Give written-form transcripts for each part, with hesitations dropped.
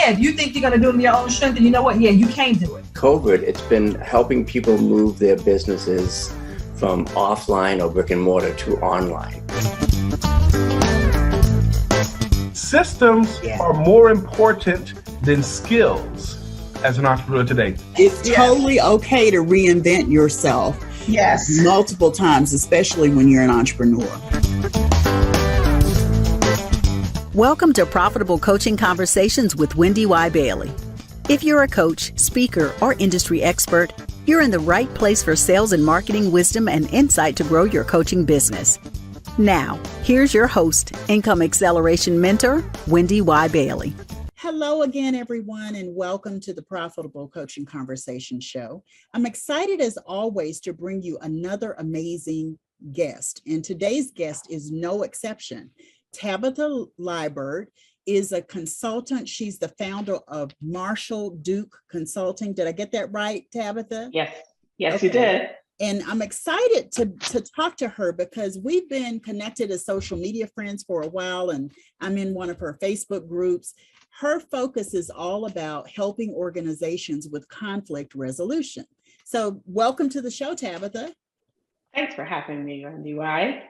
yeah, if you think you're going to do it in your own strength, then you know what? Yeah, you can do it. COVID, it's been helping people move their businesses from offline or brick and mortar to online. Systems are more important than skills as an entrepreneur today. It's totally okay to reinvent yourself. Yes. Multiple times, especially when you're an entrepreneur. Welcome to Profitable Coaching Conversations with WendyY Bailey. If you're a coach, speaker, or industry expert, you're in the right place for sales and marketing wisdom and insight to grow your coaching business. Now, here's your host, Income Acceleration Mentor, WendyY Bailey. Hello again, everyone, and welcome to the Profitable Coaching Conversation Show. I'm excited, as always, to bring you another amazing guest. And today's guest is no exception. Tabitha Liburd is a consultant. She's the founder of Marshall Duke Consulting. Did I get that right, Tabitha? Yes, Okay. You did. And I'm excited to talk to her because we've been connected as social media friends for a while, and I'm in one of her Facebook groups. Her focus is all about helping organizations with conflict resolution. So welcome to the show, Tabitha. Thanks for having me, WendyY.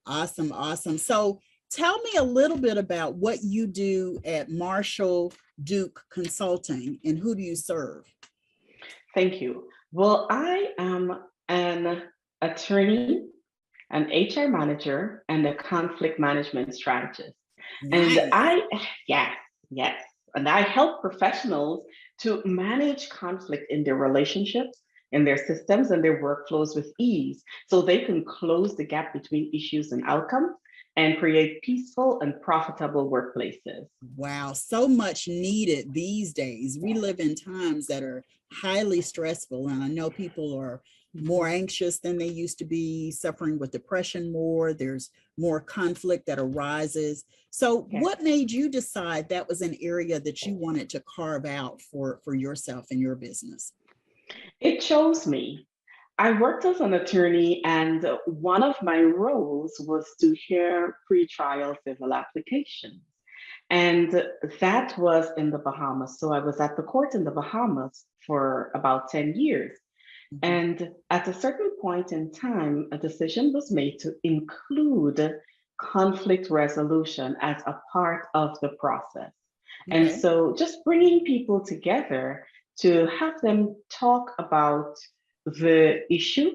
Awesome. So tell me a little bit about what you do at Marshall Duke Consulting and who do you serve? Thank you. Well, I am an attorney, an HR manager, and a conflict management strategist. Nice. And yes. And I help professionals to manage conflict in their relationships, in their systems, and their workflows with ease so they can close the gap between issues and outcomes and create peaceful and profitable workplaces. Wow, so much needed these days. We live in times that are highly stressful, and I know people are more anxious than they used to be, suffering with depression more. There's more conflict that arises. So what made you decide that was an area that you wanted to carve out for yourself and your business? It chose me. I worked as an attorney, and one of my roles was to hear pretrial civil applications. And that was in the Bahamas. So I was at the court in the Bahamas for about 10 years. And at a certain point in time, a decision was made to include conflict resolution as a part of the process. And so just bringing people together to have them talk about the issue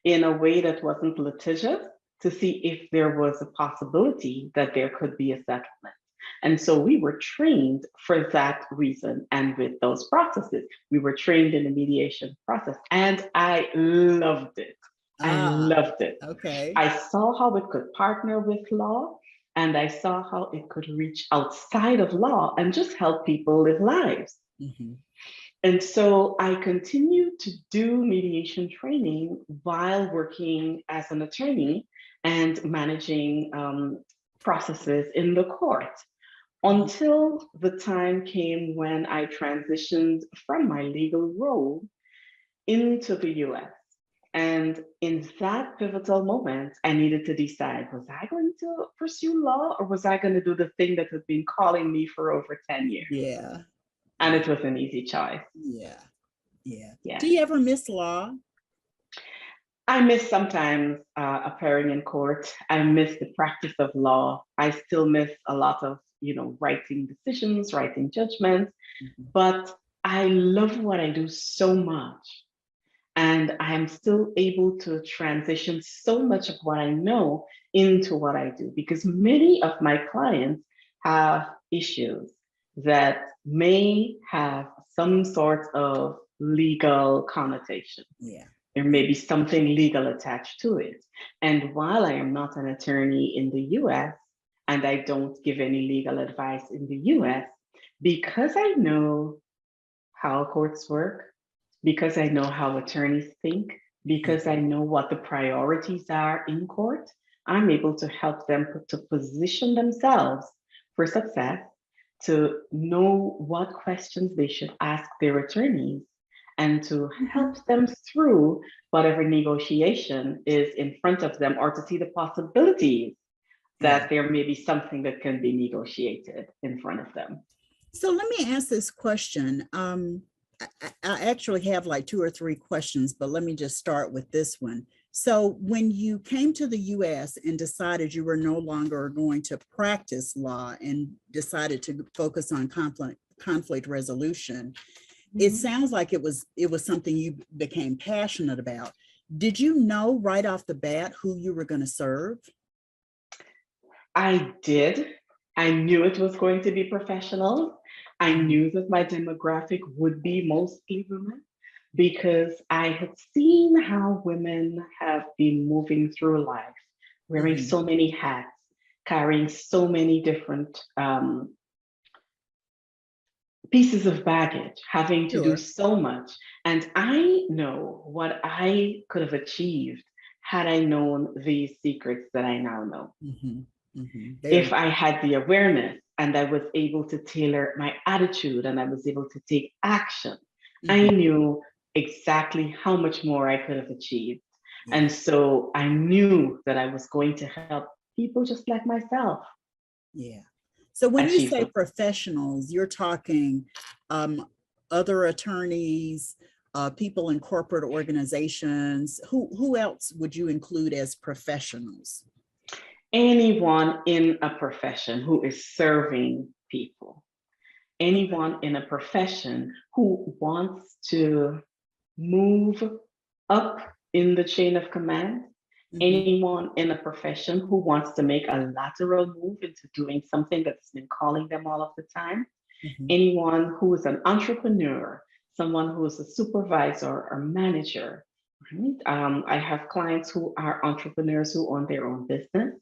in a way that wasn't litigious to see if there was a possibility that there could be a settlement. And so we were trained for that reason. And with those processes, we were trained in the mediation process. And I loved it. Okay. I saw how it could partner with law, and I saw how it could reach outside of law and just help people live lives. Mm-hmm. And so I continued to do mediation training while working as an attorney and managing processes in the court until the time came when I transitioned from my legal role into the US. And in that pivotal moment, I needed to decide, was I going to pursue law or was I going to do the thing that had been calling me for over 10 years? Yeah. And it was an easy choice. Yeah. Do you ever miss law? I miss sometimes appearing in court. I miss the practice of law. I still miss a lot of, writing decisions, writing judgments, but I love what I do so much. And I am still able to transition so much of what I know into what I do, because many of my clients have issues that may have some sort of legal connotation. Yeah. There may be something legal attached to it. And while I am not an attorney in the US, and I don't give any legal advice in the US, because I know how courts work, because I know how attorneys think, because I know what the priorities are in court, I'm able to help them to position themselves for success, to know what questions they should ask their attorneys, and to help them through whatever negotiation is in front of them, or to see the possibilities that there may be something that can be negotiated in front of them. So let me ask this question. I actually have like 2 or 3 questions, but let me just start with this one. So when you came to the US and decided you were no longer going to practice law and decided to focus on conflict resolution, it sounds like it was something you became passionate about. Did you know right off the bat who you were going to serve? I did. I knew it was going to be professionals. I knew that my demographic would be mostly women because I had seen how women have been moving through life, wearing so many hats, carrying so many different pieces of baggage, having to do so much. And I know what I could have achieved had I known these secrets that I now know. If I had the awareness and I was able to tailor my attitude and I was able to take action, I knew exactly how much more I could have achieved. And so I knew that I was going to help people just like myself. Yeah. So when you say professionals, you're talking other attorneys, people in corporate organizations. Who else would you include as professionals? Anyone in a profession who is serving people, anyone in a profession who wants to move up in the chain of command, anyone in a profession who wants to make a lateral move into doing something that's been calling them all of the time, anyone who is an entrepreneur, someone who is a supervisor or manager. Right? I have clients who are entrepreneurs who own their own business.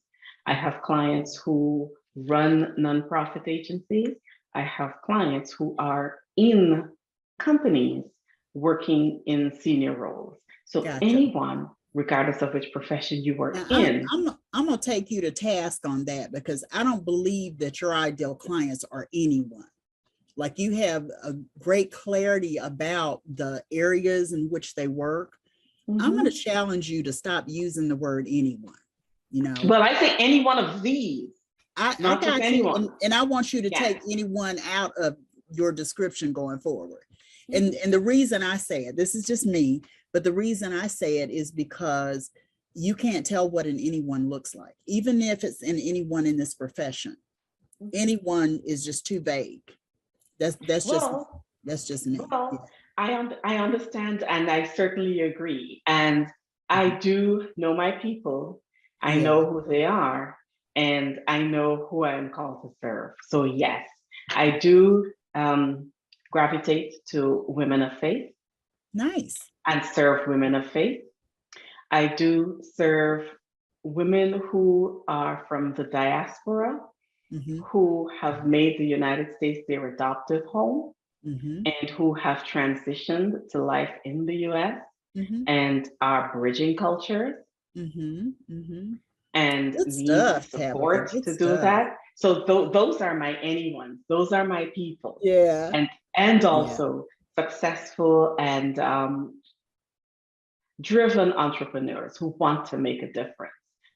I have clients who run nonprofit agencies. I have clients who are in companies working in senior roles. So anyone, regardless of which profession you work in. I'm going to take you to task on that because I don't believe that your ideal clients are anyone. Like you have a great clarity about the areas in which they work. I'm going to challenge you to stop using the word anyone. You know, well, I say any one of these. I got you, and I want you to take anyone out of your description going forward. And the reason I say it, this is just me, but the reason I say it is because you can't tell what an anyone looks like, even if it's an anyone in this profession. Anyone is just too vague. That's just me. Well, I understand, and I certainly agree, and I do know my people. I know who they are, and I know who I am called to serve. So yes, I do gravitate to women of faith. Nice. And serve women of faith. I do serve women who are from the diaspora, who have made the United States their adoptive home, and who have transitioned to life in the US and are bridging cultures. And need support to do that. So those are my anyone. Those are my people. Yeah. And also successful and driven entrepreneurs who want to make a difference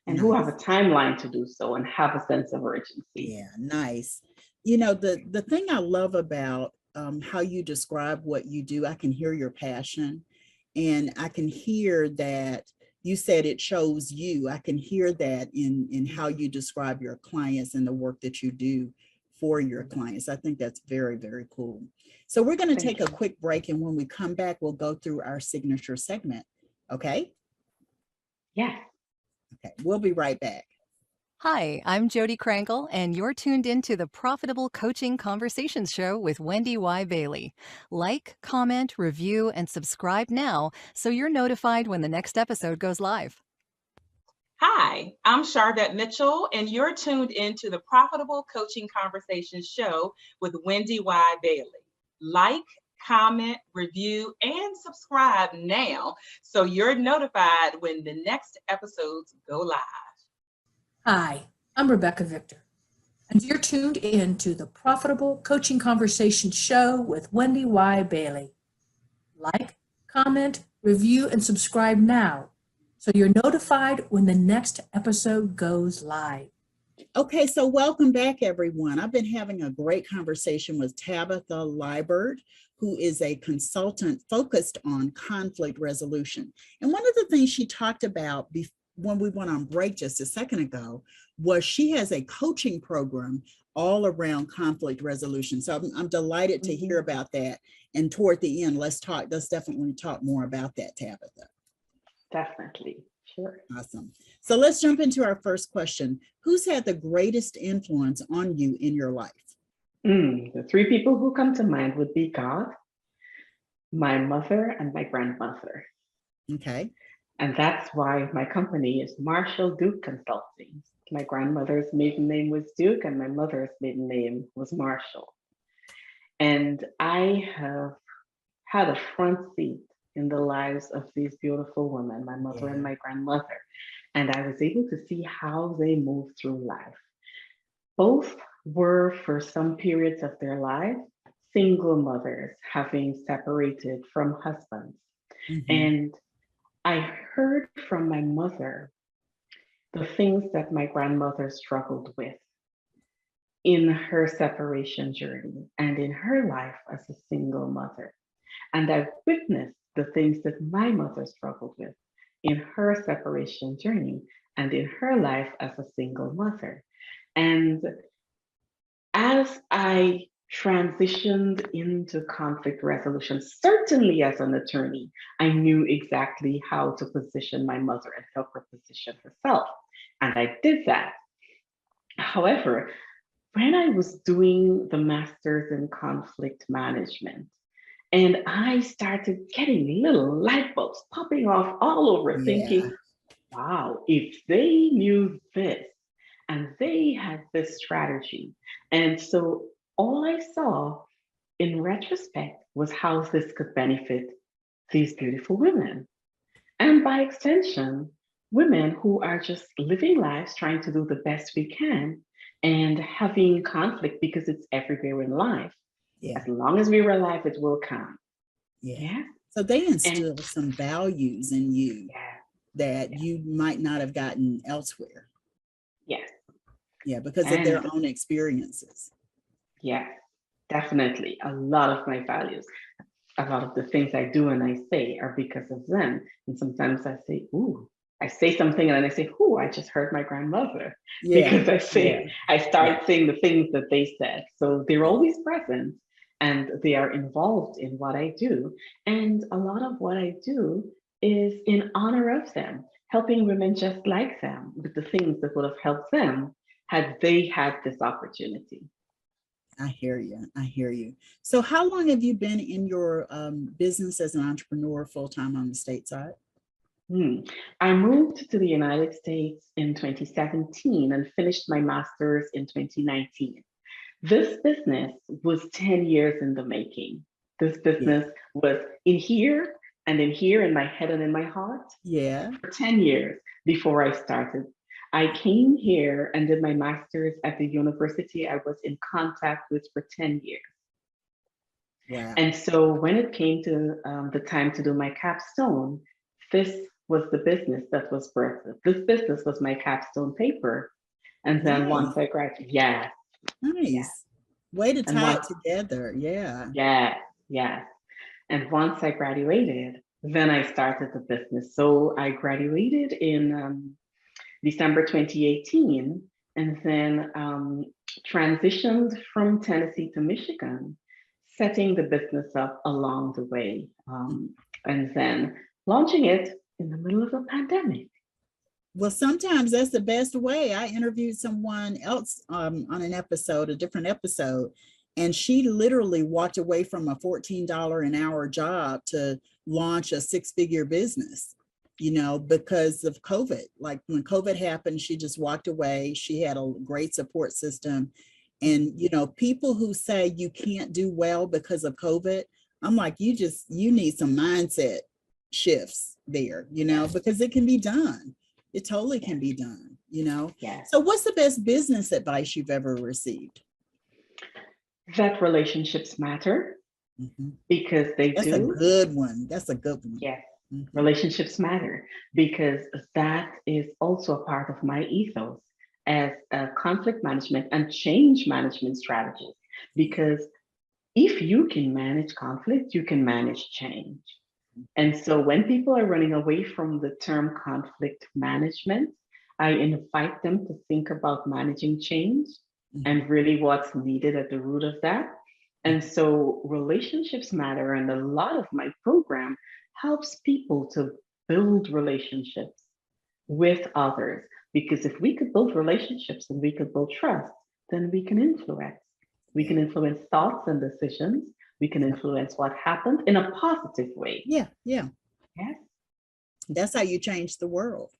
and who have a timeline to do so and have a sense of urgency. Yeah, nice. You know, the thing I love about how you describe what you do, I can hear your passion, and I can hear that you said it shows you. I can hear that in how you describe your clients and the work that you do for your clients. I think that's very, very cool. So we're going to take a quick break, and when we come back, we'll go through our signature segment. Okay? Yeah. Okay, we'll be right back. Hi, I'm Jody Krankel, and you're tuned into the Profitable Coaching Conversations Show with WendyY Bailey. Like, comment, review, and subscribe now so you're notified when the next episode goes live. Hi, I'm Charvette Mitchell, and you're tuned into the Profitable Coaching Conversations Show with WendyY Bailey. Like, comment, review, and subscribe now so you're notified when the next episodes go live. Hi, I'm Rebecca Victor, and you're tuned in to the Profitable Coaching Conversation Show with WendyY Bailey. Like, comment, review, and subscribe now so you're notified when the next episode goes live. Okay, so welcome back, everyone. I've been having a great conversation with Tabitha Liburd, who is a consultant focused on conflict resolution. And one of the things she talked about when we went on break just a second ago was she has a coaching program all around conflict resolution. So I'm delighted to hear about that. And toward the end, let's definitely talk more about that, Tabitha. Definitely. Sure. Awesome. So let's jump into our first question. Who's had the greatest influence on you in your life? The three people who come to mind would be God, my mother, and my grandmother. Okay. And that's why my company is Marshall Duke Consulting. My grandmother's maiden name was Duke, and my mother's maiden name was Marshall. And I have had a front seat in the lives of these beautiful women, my mother and my grandmother. And I was able to see how they moved through life. Both were, for some periods of their life, single mothers, having separated from husbands. And I heard from my mother the things that my grandmother struggled with in her separation journey and in her life as a single mother. And I've witnessed the things that my mother struggled with in her separation journey and in her life as a single mother. And as I transitioned into conflict resolution, certainly as an attorney, I knew exactly how to position my mother and help her position herself. And I did that. However, when I was doing the master's in conflict management, and I started getting little light bulbs popping off all over, thinking, wow, if they knew this and they had this strategy. And so all I saw in retrospect was how this could benefit these beautiful women. And by extension, women who are just living lives, trying to do the best we can and having conflict because it's everywhere in life. As long as we're alive, it will come. So they instill some values in you that you might not have gotten elsewhere. Because of their own experiences. Definitely. A lot of my values, a lot of the things I do and I say are because of them. And sometimes I say, ooh, I say something and then I say, ooh, I just heard my grandmother. Because I started saying the things that they said. So they're always present and they are involved in what I do. And a lot of what I do is in honor of them, helping women just like them with the things that would have helped them had they had this opportunity. I hear you. I hear you. So how long have you been in your business as an entrepreneur full-time on the stateside? I moved to the United States in 2017 and finished my master's in 2019. This business was 10 years in the making. This business was in here and in here, in my head and in my heart. For 10 years before I started. I came here and did my master's at the university I was in contact with for 10 years. And so when it came to the time to do my capstone, this was the business that was birthed. This business was my capstone paper. And then once I graduated, Way to tie it together. And once I graduated, then I started the business. So I graduated in December 2018, and then transitioned from Tennessee to Michigan, setting the business up along the way, and then launching it in the middle of a pandemic. Well, sometimes that's the best way. I interviewed someone else on an episode, a different episode, and she literally walked away from a $14 an hour job to launch a six-figure business. Because of COVID. Like when COVID happened, she just walked away. She had a great support system. And, people who say you can't do well because of COVID, I'm like, you need some mindset shifts there, because it can be done. It totally can be done, So what's the best business advice you've ever received? That relationships matter because they That's do. a good one. That's a good one. Relationships matter because that is also a part of my ethos as a conflict management and change management strategist, because if you can manage conflict, you can manage change. And so when people are running away from the term conflict management, I invite them to think about managing change and really what's needed at the root of that. And so relationships matter, and a lot of my program helps people to build relationships with others, because if we could build relationships and we could build trust, then we can influence. We can influence thoughts and decisions. We can influence what happened in a positive way. Yeah. Yes. That's how you change the world.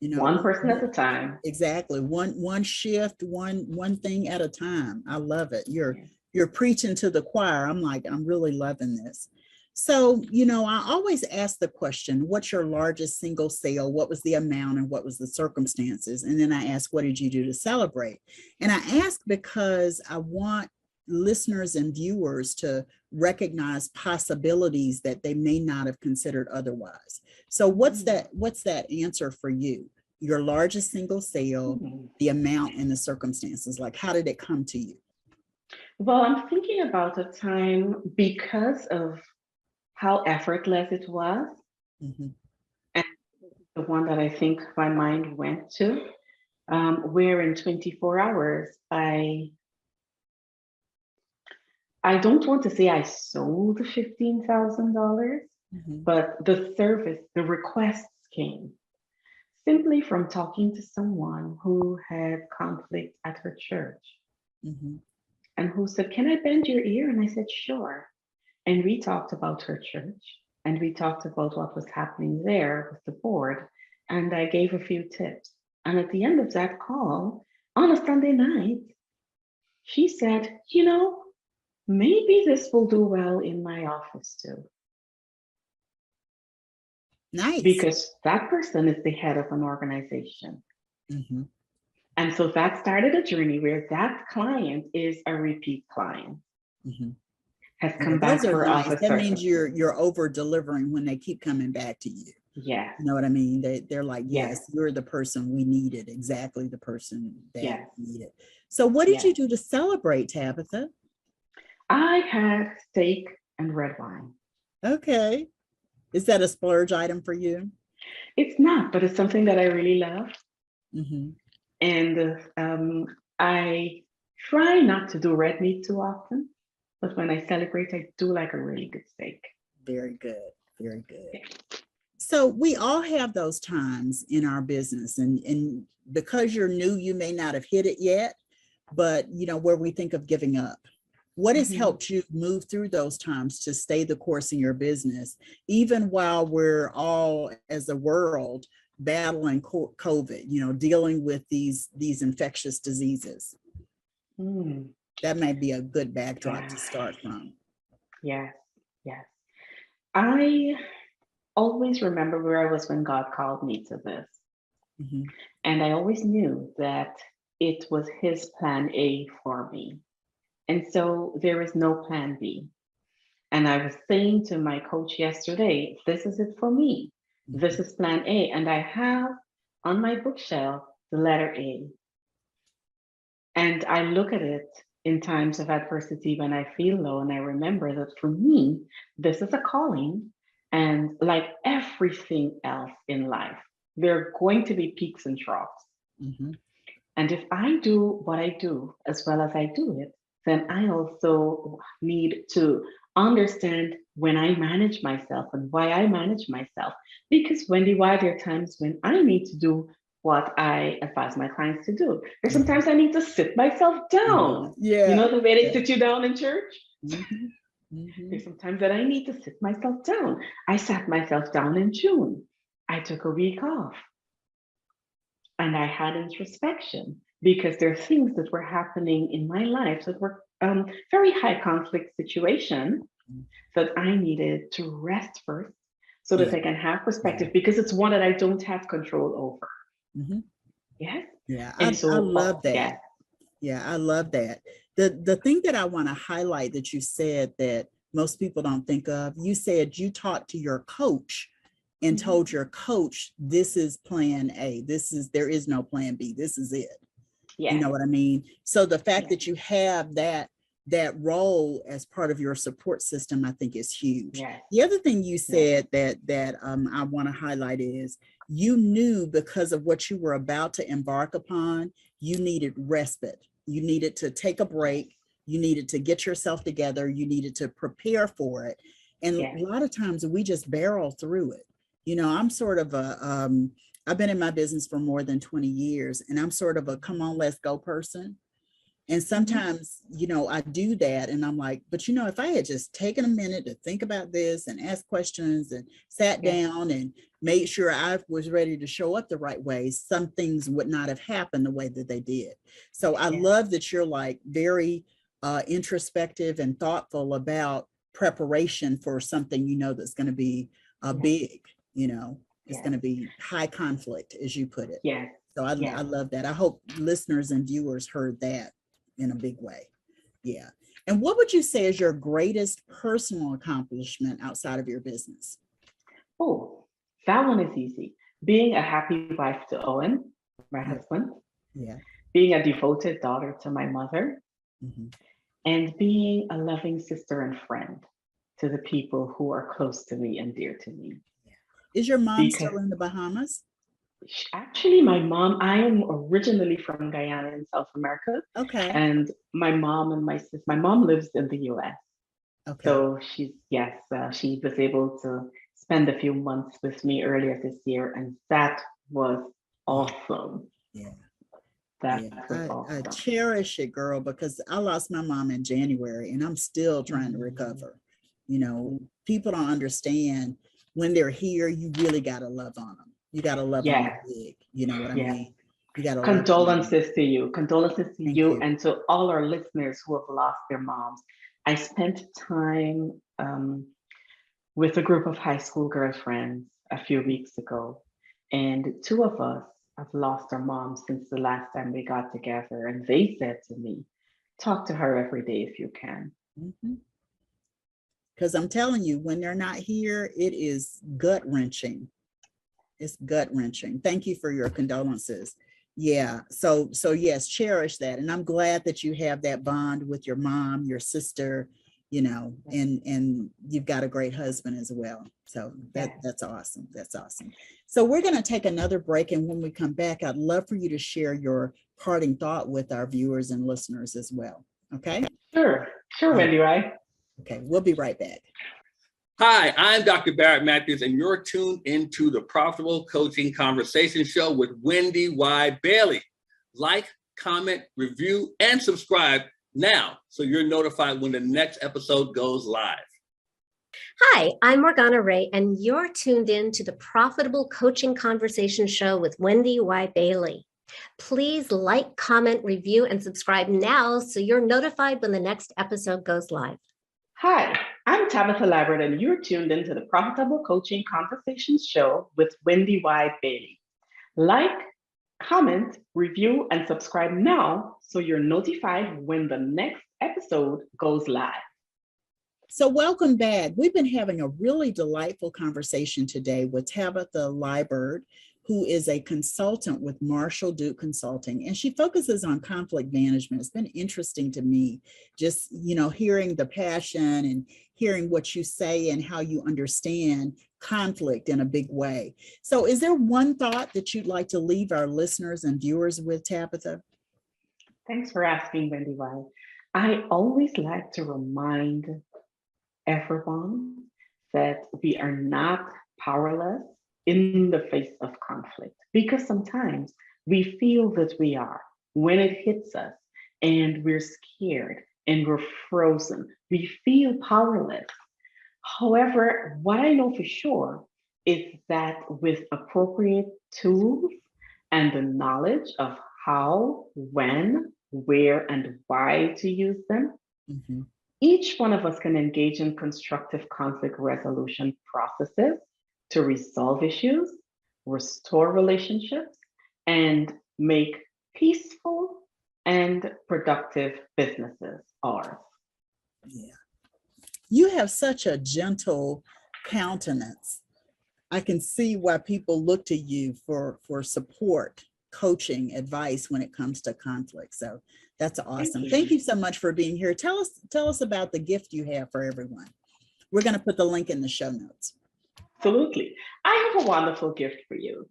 You know, one person at a time. Exactly. One shift, one thing at a time. I love it. You're preaching to the choir. I'm really loving this. So, you know, I always ask the question, what's your largest single sale? What was the amount and what was the circumstances? And then I ask, what did you do to celebrate? And I ask because I want listeners and viewers to recognize possibilities that they may not have considered otherwise. So what's that answer for you? Your largest single sale, the amount and the circumstances, like how did it come to you? Well, I'm thinking about a time, because of how effortless it was, and the one that I think my mind went to, where in 24 hours, I don't want to say I sold $15,000, but the requests came simply from talking to someone who had conflict at her church, and who said, "Can I bend your ear?" And I said, "Sure." And we talked about her church, and we talked about what was happening there with the board, and I gave a few tips. And at the end of that call, on a Sunday night, she said, "You know, maybe this will do well in my office too." Nice. Because that person is the head of an organization. And so that started a journey where that client is a repeat client. Has come back for other. That means you're over delivering when they keep coming back to you. Yeah. You know what I mean? They're like, yes, you're the person we needed, exactly the person that we needed. So what did you do to celebrate, Tabitha? I had steak and red wine. Okay. Is that a splurge item for you? It's not, but it's something that I really love. And I try not to do red meat too often, but when I celebrate, I do like a really good steak. Very good. Very good. So we all have those times in our business, and because you're new, you may not have hit it yet, but you know, where we think of giving up. What has helped you move through those times to stay the course in your business, even while we're all as a world battling COVID, you know, dealing with these infectious diseases? That might be a good backdrop to start from. Yes. I always remember where I was when God called me to this. And I always knew that it was his plan A for me. And so there is no plan B. And I was saying to my coach yesterday, this is it for me. This is plan A. And I have on my bookshelf the letter A. And I look at it in times of adversity when I feel low, and I remember that for me, this is a calling. And like everything else in life, there are going to be peaks and troughs. And if I do what I do as well as I do it, then I also need to understand when I manage myself and why I manage myself. Because WendyY, there are times when I need to do what I advise my clients to do. There's sometimes I need to sit myself down. You know the way they sit you down in church? There's sometimes that I need to sit myself down. I sat myself down in June. I took a week off. And I had introspection, because there are things that were happening in my life that were very high conflict situations that I needed to rest first so that I can have perspective, because it's one that I don't have control over. I love that. I love that. The thing that I want to highlight that you said that most people don't think of, you said you talked to your coach and told your coach, this is plan A. There is no plan B. This is it. Yes. You know what I mean? So the fact Yes. that you have that role as part of your support system, I think is huge. Yes. The other thing you said that I want to highlight is you knew because of what you were about to embark upon, you needed respite. You needed to take a break. You needed to get yourself together. You needed to prepare for it. And Yes. a lot of times we just barrel through it. You know, I'm sort of I've been in my business for more than 20 years, and I'm sort of a come on, let's go person. And sometimes, you know, I do that and I'm like, but you know, if I had just taken a minute to think about this and ask questions and sat down and made sure I was ready to show up the right way, some things would not have happened the way that they did. So I love that you're like very introspective and thoughtful about preparation for something, you know, that's going to be big, you know, it's going to be high conflict, as you put it. Yes. So I love that. I hope listeners and viewers heard that in a big way. Yeah. And what would you say is your greatest personal accomplishment outside of your business? Oh, that one is easy. Being a happy wife to Owen, my husband. Yeah. Being a devoted daughter to my mother. Mm-hmm. And being a loving sister and friend to the people who are close to me and dear to me. Is your mom still in the Bahamas? Actually, my mom, I am originally from Guyana in South America. Okay. And my mom and my sister, my mom lives in the US. Okay. So she was able to spend a few months with me earlier this year, and that was awesome. Yeah. I cherish it, girl, because I lost my mom in January and I'm still trying to recover. You know, people don't understand when they're here, you really got to love on them. You got to love them big. You know what I mean? You got to condolences to you. Condolences to you and to all our listeners who have lost their moms. I spent time with a group of high school girlfriends a few weeks ago, and two of us have lost our moms since the last time we got together. And they said to me, talk to her every day if you can. Because I'm telling you, when they're not here, it is gut wrenching. It's gut wrenching. Thank you for your condolences. Yeah. So yes, cherish that. And I'm glad that you have that bond with your mom, your sister, you know, and you've got a great husband as well. So that's awesome. That's awesome. So we're going to take another break. And when we come back, I'd love for you to share your parting thought with our viewers and listeners as well. Okay. Sure, WendyY. Okay. We'll be right back. Hi, I'm Dr. Barrett Matthews, and you're tuned into the Profitable Coaching Conversation Show with WendyY Bailey. Like, comment, review, and subscribe now so you're notified when the next episode goes live. Hi, I'm Morgana Ray, and you're tuned in to the Profitable Coaching Conversation Show with WendyY Bailey. Please like, comment, review, and subscribe now so you're notified when the next episode goes live. Hi, I'm Tabitha Liburd, and you're tuned into the Profitable Coaching Conversations Show with WendyY Bailey. Like, comment, review, and subscribe now so you're notified when the next episode goes live. So welcome back. We've been having a really delightful conversation today with Tabitha Liburd, who is a consultant with Marshall Duke Consulting, and she focuses on conflict management. It's been interesting to me, just, you know, hearing the passion and hearing what you say and how you understand conflict in a big way. So is there one thought that you'd like to leave our listeners and viewers with, Tabitha? Thanks for asking, WendyY. I always like to remind everyone that we are not powerless in the face of conflict, because sometimes we feel that we are when it hits us and we're scared and we're frozen. We feel powerless. However, what I know for sure is that with appropriate tools and the knowledge of how, when, where, and why to use them, each one of us can engage in constructive conflict resolution processes to resolve issues, restore relationships, and make peaceful and productive businesses ours. Yeah. You have such a gentle countenance. I can see why people look to you for support, coaching, advice when it comes to conflict. So that's awesome. Thank you so much for being here. Tell us about the gift you have for everyone. We're going to put the link in the show notes. Absolutely. I have a wonderful gift for you.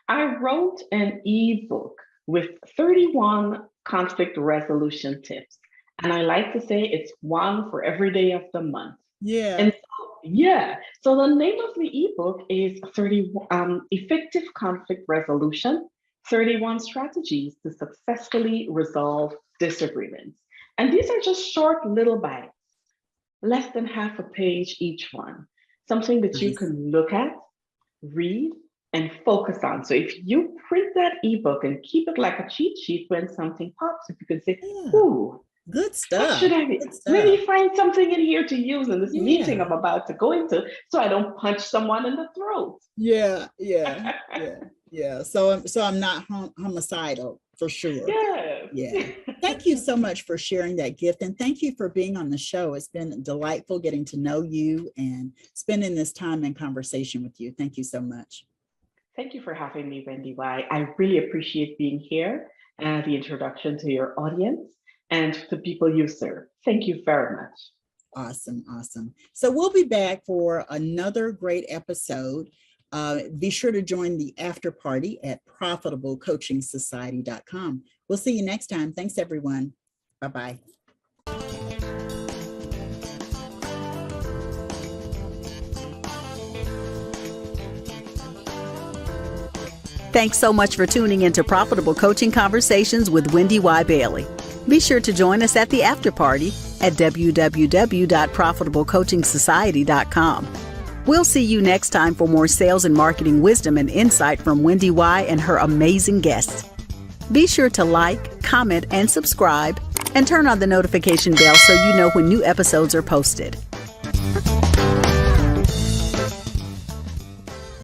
I wrote an ebook with 31 conflict resolution tips. And I like to say it's one for every day of the month. Yeah. And so the name of the ebook is Effective Conflict Resolution, 31 Strategies to Successfully Resolve Disagreements. And these are just short little bites, less than half a page each one, something that you can look at, read, and focus on. So if you print that ebook and keep it like a cheat sheet, when something pops up, you can say, ooh, good stuff. Should I maybe find something in here to use in this meeting I'm about to go into, so I don't punch someone in the throat? Yeah. So I'm not homicidal for sure. Yeah. Thank you so much for sharing that gift, and thank you for being on the show. It's been delightful getting to know you and spending this time in conversation with you. Thank you so much. Thank you for having me, WendyY. I really appreciate being here and the introduction to your audience and the people you serve. Thank you very much. Awesome. So we'll be back for another great episode. Be sure to join the after party at profitablecoachingsociety.com. We'll see you next time. Thanks, everyone. Bye-bye. Thanks so much for tuning into Profitable Coaching Conversations with WendyY Bailey. Be sure to join us at the after party at www.profitablecoachingsociety.com. We'll see you next time for more sales and marketing wisdom and insight from WendyY and her amazing guests. Be sure to like, comment, and subscribe, and turn on the notification bell so you know when new episodes are posted.